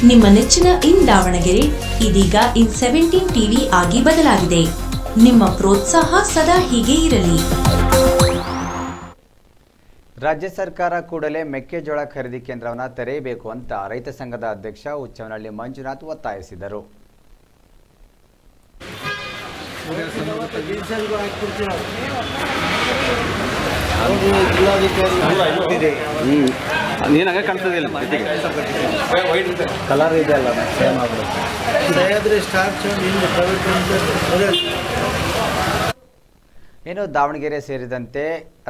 ನಿಮ್ಮ ನೆಚ್ಚಿನ ಇನ್ ದಾವಣಗೆರೆ ಇದೀಗ ಇನ್ 17 ಟಿವಿ ಆಗಿ ಬದಲಾಗಿದೆ. ನಿಮ್ಮ ಪ್ರೋತ್ಸಾಹ ಸದಾ ಹೀಗೆ ಇರಲಿ. ರಾಜ್ಯ ಸರ್ಕಾರ ಕೂಡಲೇ ಮೆಕ್ಕೆಜೋಳ ಖರೀದಿ ಕೇಂದ್ರವನ್ನು ತೆರೆಯಬೇಕು ಅಂತ ರೈತ ಸಂಘದ ಅಧ್ಯಕ್ಷ ಹುಚ್ಚವ್ವನಹಳ್ಳಿ ಮಂಜುನಾಥ್ ಒತ್ತಾಯಿಸಿದರು. ಕಲರ್ ಇದೆ ಅಲ್ಲ ಏನು ದಾವಣಗೆರೆ ಸೇರಿದಂತೆ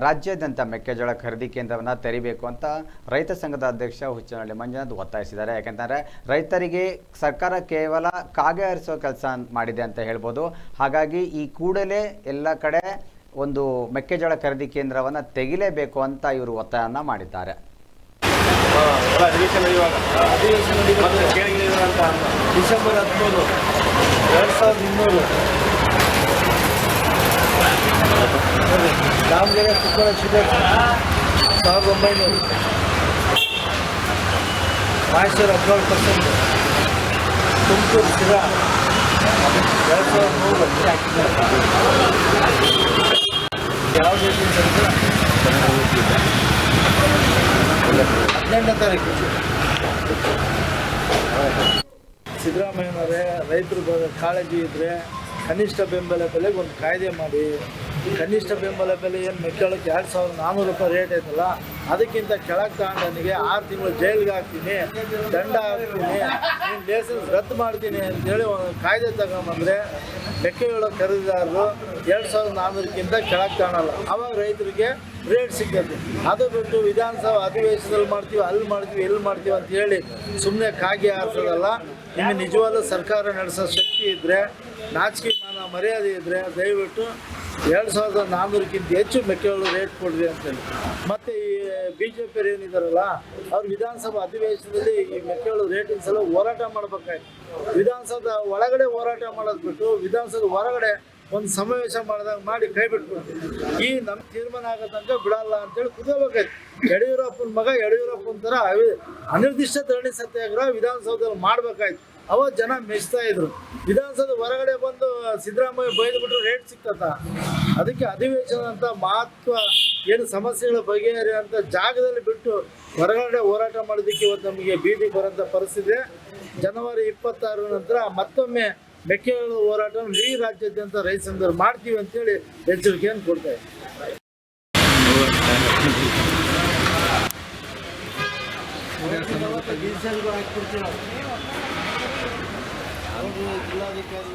ರಾಜ್ಯಾದ್ಯಂತ ಮೆಕ್ಕೆಜೋಳ ಖರೀದಿ ಕೇಂದ್ರವನ್ನು ತೆರೀಬೇಕು ಅಂತ ರೈತ ಸಂಘದ ಅಧ್ಯಕ್ಷ ಹುಚ್ಚವ್ವನಹಳ್ಳಿ ಮಂಜುನಾಥ್ ಒತ್ತಾಯಿಸಿದ್ದಾರೆ. ಯಾಕೆಂದರೆ ರೈತರಿಗೆ ಸರ್ಕಾರ ಕೇವಲ ಕಾಗೆ ಹಾರಿಸೋ ಕೆಲಸ ಮಾಡಿದೆ ಅಂತ ಹೇಳ್ಬೋದು. ಹಾಗಾಗಿ ಈ ಕೂಡಲೇ ಎಲ್ಲ ಕಡೆ ಒಂದು ಮೆಕ್ಕೆಜೋಳ ಖರೀದಿ ಕೇಂದ್ರವನ್ನು ತೆಗಿಲೇಬೇಕು ಅಂತ ಇವರು ಒತ್ತಾಯವನ್ನು ಮಾಡಿದ್ದಾರೆ. ಡಿಸೆಂಬರ್ 13, 2200 ದಾವಣಗೆರೆ ತುಪ್ಪಳ ಶುಗರ್ 1900, ಮಾಯ್ಚರ್ 12%, ತುಮಕೂರು ಶಿರಾ 2100. ಯಾವುದೇ 18ನೇ ತಾರೀಕು ಸಿದ್ದರಾಮಯ್ಯನವರೇ ರೈತರು ಕಾಳಜಿ ಇದ್ದರೆ ಕನಿಷ್ಠ ಬೆಂಬಲ ಬೆಲೆಗೆ ಒಂದು ಕಾಯ್ದೆ ಮಾಡಿ, ಕನಿಷ್ಠ ಬೆಂಬಲ ಬೆಲೆ ಏನು ಮೆಕ್ಕೆಜೋಳಕ್ಕೆ 2400 ರೂಪಾಯಿ ರೇಟ್ ಐತಲ್ಲ, ಅದಕ್ಕಿಂತ ಕೆಳಗೆ ತಗೊಂಡನಿಗೆ 6 ತಿಂಗಳು ಜೈಲಿಗೆ ಹಾಕ್ತೀನಿ, ದಂಡ ಹಾಕ್ತೀನಿ, ನೀನು ಲೈಸೆನ್ಸ್ ರದ್ದು ಮಾಡ್ತೀನಿ ಅಂತೇಳಿ ಒಂದು ಕಾಯ್ದೆ ತಗೊಂಬಂದರೆ ಮೆಕ್ಕೆಜೋಳ ಖರೀದಿದಾರರು 2400ಕ್ಕಿಂತ ಕೆಳಗೆ ತಗೊಳ್ಳಲ್ಲ. ಆವಾಗ ರೈತರಿಗೆ ರೇಟ್ ಸಿಗ್ತದೆ. ಅದು ಬಿಟ್ಟು ವಿಧಾನಸಭಾ ಅಧಿವೇಶನದಲ್ಲಿ ಮಾಡ್ತೀವಿ, ಅಲ್ಲಿ ಮಾಡ್ತೀವಿ, ಎಲ್ಲಿ ಮಾಡ್ತೀವಿ ಅಂತ ಹೇಳಿ ಸುಮ್ಮನೆ ಕಾಗೆ ಹಾರಿಸೋದಲ್ಲ. ನಿಮಗೆ ನಿಜವಾದ ಸರ್ಕಾರ ನಡೆಸೋ ಶಕ್ತಿ ಇದ್ದರೆ, ನಾಚಿಕೆ ಮಾನ ಮರ್ಯಾದೆ ಇದ್ದರೆ ದಯವಿಟ್ಟು 2400ಕ್ಕಿಂತ ಹೆಚ್ಚು ಮೆಕ್ಕೆಜೋಳ ರೇಟ್ ಕೊಡ್ರಿ ಅಂತೇಳಿ. ಮತ್ತು ಈ BJP ಏನಿದ್ದಾರಲ್ಲ ಅವ್ರು ವಿಧಾನಸಭಾ ಅಧಿವೇಶನದಲ್ಲಿ ಈ ಮೆಕ್ಕೆಜೋಳ ರೇಟಿನ ಸಲ ಹೋರಾಟ ಮಾಡಬೇಕಾಯ್ತು. ವಿಧಾನಸೌಧ ಒಳಗಡೆ ಹೋರಾಟ ಮಾಡೋದು ಬಿಟ್ಟು ವಿಧಾನಸೌಧ ಹೊರಗಡೆ ಒಂದು ಸಮಾವೇಶ ಮಾಡಿದಾಗ ಮಾಡಿ ಕೈ ಬಿಟ್ಬಿಡ್ತೀವಿ. ಈ ನಮ್ಮ ತೀರ್ಮಾನ ಆಗೋ ತನಕ ಬಿಡಲ್ಲ ಅಂತೇಳಿ ಕುದಬೇಕಾಯ್ತು. ಯಡಿಯೂರಪ್ಪನ ಮಗ ಯಡಿಯೂರಪ್ಪನ ಥರ ಅನಿರ್ದಿಷ್ಟ ಧರಣಿ ಸತ್ಯಾಗ್ರಹ ವಿಧಾನಸೌಧದಲ್ಲಿ ಮಾಡಬೇಕಾಯ್ತು. ಅವತ್ತು ಜನ ಮೆಚ್ತಾ ಇದ್ರು. ವಿಧಾನಸೌಧ ಹೊರಗಡೆ ಬಂದು ಸಿದ್ದರಾಮಯ್ಯ ಬೈದ್ಬಿಟ್ರೆ ರೇಟ್ ಸಿಗ್ತದ? ಅದಕ್ಕೆ ಅಧಿವೇಶನ ಅಂತ ಮಹತ್ವ ಏನು ಸಮಸ್ಯೆಗಳ ಬಗೆಹರಿಯುವಂಥ ಜಾಗದಲ್ಲಿ ಬಿಟ್ಟು ಹೊರಗಡೆ ಹೋರಾಟ ಮಾಡೋದಕ್ಕೆ ಇವತ್ತು ನಮಗೆ ಬೀದಿಗೆ ಬರೋಂಥ ಪರಿಸ್ಥಿತಿ. ಜನವರಿ 26 ನಂತರ ಮತ್ತೊಮ್ಮೆ ಮೆಕ್ಕೆಜೋಳ ಹೋರಾಟ ಇಡೀ ರಾಜ್ಯಾದ್ಯಂತ ರೈತ ಸಂಘರು ಮಾಡ್ತೀವಿ ಅಂತೇಳಿ ಎಚ್ಚರಿಕೆಯನ್ನು ಕೊಡ್ತಾ ಇದ್ದೀವಿ. ಜಿಲ್ಲಾಧಿಕಾರಿ